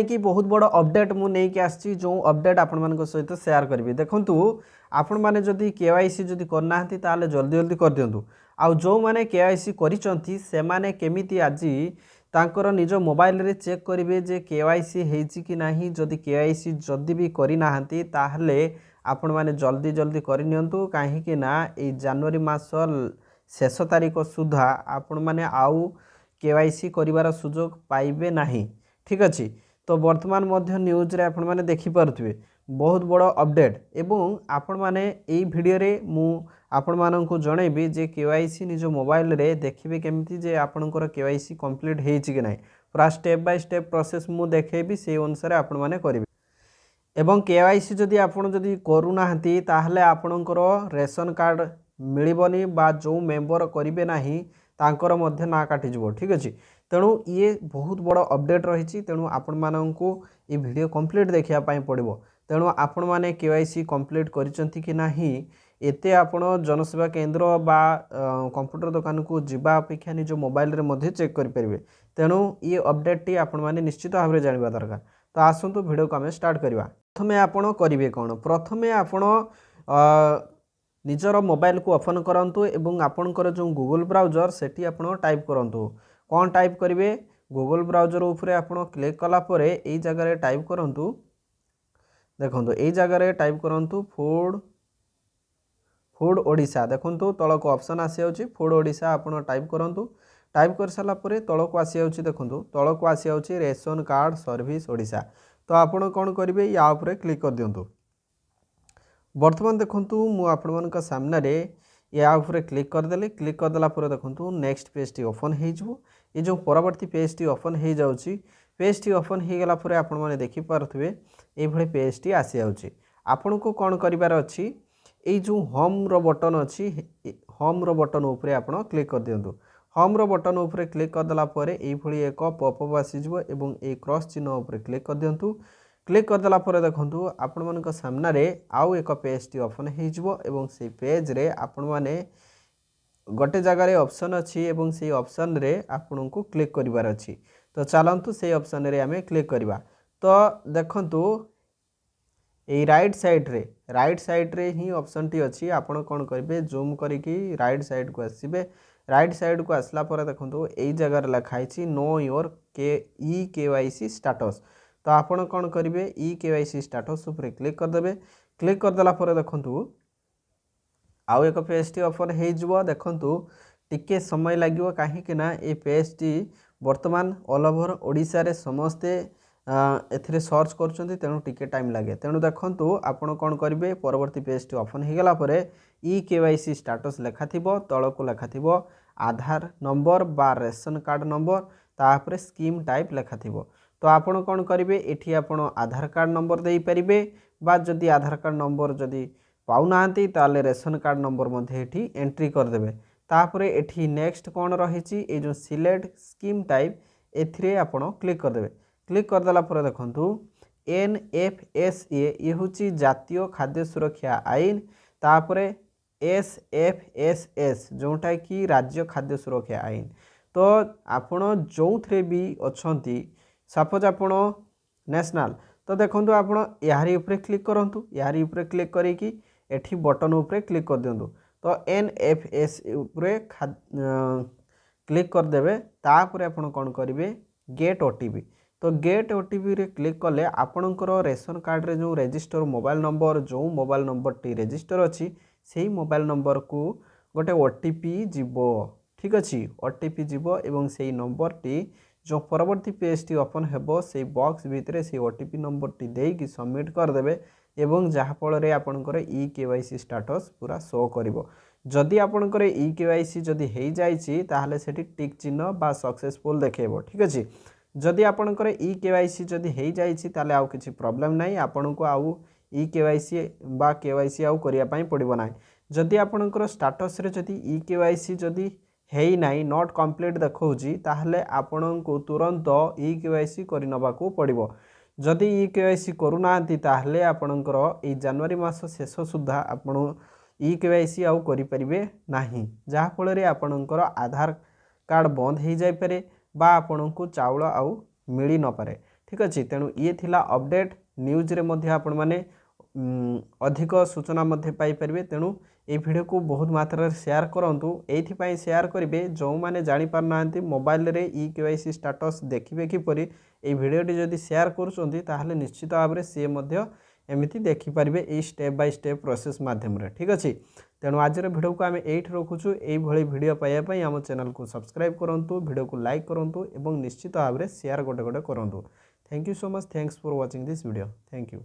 कि बहुत बड़ अपडेट मु नहीं आसी जो अपडेट आपण मान सहित शेयर करी देखु आपण मैंने जदि केवाईसी जदि करना ताले जल्दी जल्दी कर दिंतु आउ जो मैंने केवाईसी करिसेंती से माने केमिति आज तांकर निज मोबाइल रे चेक करेंगे जे केवाईसी हेछि कि नाही जदि केवाईसी जदि भी करना ताहले आपण मैंने जल्दी जल्दी करनियंतु कहीं ना ये जनवरी मास शेष तारीख सुधा आपण मैंने आउ केवाईसी करिवार सुजोग पाइबे नाही। ठीक अच्छे तो वर्तमान मध्य न्यूज रे आपण माने देखि पारुथिबे बहुत बड़ अपडेट एवं आपण माने एई वीडियो रे मु आपण माननकु जणैबी जे केवाईसी निज मोबाइल रे देखिबे केमिति जे आपणकर केवाईसी कंप्लीट हेछि कि नाही पूरा स्टेप बाय स्टेप प्रोसेस मु देखेबी से अनुसार आपण माने करिवे एवं केवाईसी जदि आपण जदि करूनाहंती ताहले आपणकर रेशन कार्ड मिलिबनी बा जो मेंबर करिवे नाही तांकर मध्य ना काटि जबो। ठीक अछि तेणु ये बहुत बड़ अपडेट रही तेणु आपण माननकु ये वीडियो कंप्लीट देखिया पाई पड़िबो तेणु आपण माने केवाईसी कंप्लीट करिसंती कि नाही एते आपण जनसेवा केंद्र बा कंप्यूटर दुकान को जिबा अपेक्षा निज मोबाइल रे मध्ये चेक करि परिबे तेणु ये अपडेट टी आपण माने निश्चित भाव रे जानिबा दरकार। तो आसंतु वीडियो को आमे स्टार्ट करिवा। प्रथमे आपण करिवे कोन प्रथमे आपण निजर मोबाइल को ओपन करंतु एवं आपणकर जो गूगल ब्राउजर सेठी आपण टाइप करंतु कौन टाइप करेंगे गूगल ब्राउजर उपरे आपण क्लिक कला परे एई जगह रे टाइप करंतु देखंतु एई जगह रे टाइप करंतु फूड ओडिशा देखंतु तळक ऑप्शन आसी आउची फूड ओडिशा आपण टाइप करंतु टाइप कर साला परे तळक आसी आउची देखंतु तळक आसी आउची रेशन कार्ड सर्विस ओडिशा तो आपण कोन करिवे या उपरे क्लिक कर दियंतु। वर्तमान देखंतु मु आपण मानक सामने रे या उपरे क्लिक करदेले क्लिक करदेला पर देखंतु नेक्स्ट पेज टी ओपन हो जिवो ये जो परवर्ती पेज टी ओपन हो जाउची पेज टी ओपन हो गला पर आपण माने देखि पारथुबे ए भले पेज टी आसी आउची आपण को कोन करिवार अछि ए जो होम रो बटन अछि होम रो बटन उपरे आपण क्लिक कर दियंतु होम रो बटन उपरे क्लिक करदेला पर ए भली एक पॉपअप आसी जिवो एवं ए क्रॉस चिन्ह उपरे क्लिक कर दियंतु क्लिक करदेला पर देखंतु आपण मानक सामना रे आउ एक पेज टी ओपन हो जिवो एवं से पेज रे आपण माने गोटे जगार ऑप्शन अच्छी एवं से ऑप्शन रे आपन को क्लिक करिवार अच्छी तो चलतु से ऑप्शन रे आमे क्लिक करिवा। तो देखंतु ए राइट साइड रे ही ऑप्शन टी अच्छी आपन कोन करिवे जूम करिकी राइट साइड को आसीबे राइट साइड को आसला पर देखंतु एई जगार लिखाई छी नो योर केवाईसी स्टेटस तो आपन कोन करिवे केवाईसी स्टेटस ऊपर क्लिक कर देबे क्लिक कर देला पर देखंतु आउ एक पेज टी ओपन हो जिवो देखंतु टिके समय लागिवो काहे ना ए पेज टी वर्तमान ऑल ओवर ओडिशा रे समस्ते एथिरे सर्च करछंती तेणु टिके टाइम लागे तेणु देखंतु आपण कोन करिवे परवर्ती पेज टी ओपन हो गला परे केवाईसी स्टेटस लेखा थिबो तळको लेखा थिबो आधार नंबर बा रेशन कार्ड नंबर तापरे स्कीम टाइप लेखा थिबो तो आपण कोन करिवे एठी आपण आधार कार्ड नंबर देई परिबे बा जदी आधार कार्ड नंबर जदी पाउनांती ताले रेशन कार्ड नंबर मध्ये एठी एंट्री कर देबे तापरे एठी नेक्स्ट कोन रहिछि ए जो सिलेक्ट स्कीम टाइप एथिरे आपण क्लिक कर देबे क्लिक कर देला पर देखंतु NFSA ये होछि जातीय खाद्य सुरक्षा आईन तापरे SFSS जोटा कि राज्य खाद्य सुरक्षा आईन तो आपण जोथरे भी अछंती सपोज आपण नेशनल तो देखंतु आपण यारी ऊपर क्लिक करंतु यारी ऊपर क्लिक करिकी एठी बटन ऊपर क्लिक कर दियंतु तो NFS ऊपर क्लिक कर देबे तापर आपण कोन करिवे गेट OTP तो गेट OTP रे क्लिक कले आपणकर रेशन कार्ड रे जो रजिस्टर मोबाइल नंबर जो मोबाइल नंबर टी रजिस्टर अछि सेही मोबाइल नंबर को गोटे OTP जीवो। ठीक अछि OTP जीवो एवं सेही नंबर टी जो परवर्ती पेज टी ओपन हेबो से बॉक्स भितरे से OTP नंबर टी देई कि सबमिट कर देबे एवं जहा फल रे आपणकर केवाईसी स्टेटस पूरा शो करिवो जदि आपणकर केवाईसी जदि हेई जाईची ताहाले सेठी टिक चिन्ह बा सक्सेसफुल देखेबो। ठीक अछि जदि आपणकर केवाईसी जदि हेई जाईची ताले आउ किछि प्रॉब्लम नाही आपणको आउ केवाईसी बा केवाईसी आउ करिया पई पड़िबो नाही जदि आपणकर स्टेटस रे जदि केवाईसी जदि हेई नाही नॉट कंप्लीट देखौची ताहाले आपणको तुरंत केवाईसी करि नबाकू पड़िबो जदि केवाईसी करूनांती ताहले आपणकर ए जनवरी मास शेष सुधा आपण केवाईसी आउ करि परिबे नाही जहा फल रे आपणकर आधार कार्ड बंद हो जाय पारे बा आपणको चाउल आउ मिली न पारे। ठीक अच्छे। तेणु ये थिला अपडेट न्यूज रे मध्य आपण माने अधिक सूचना मध्य पाई परिबे। तेणु ये वीडियो को बहुत मात्रा शेयर करंतु। एथिपाई शेयर करेंगे जो मैंने जापर ना मोबाइल रे ई केवाईसी स्टाटस देखिए किपरि ये वीडियोटी जदि शेयर करुँच निश्चित भाव में सी एमती देखिपारे ये स्टेप बाय स्टेप प्रोसेस माध्यम ठीक अच्छे। तेणु आज वीडियो को आम ये रखुचु। यही वीडियो पाइबापी आम चैनल को सब्सक्राइब करूँ, वीडियो को लाइक करूँ और निश्चित भाव में शेयर गोटे गोटे करूँ। Thank you so much. Thanks for watching this video. Thank you.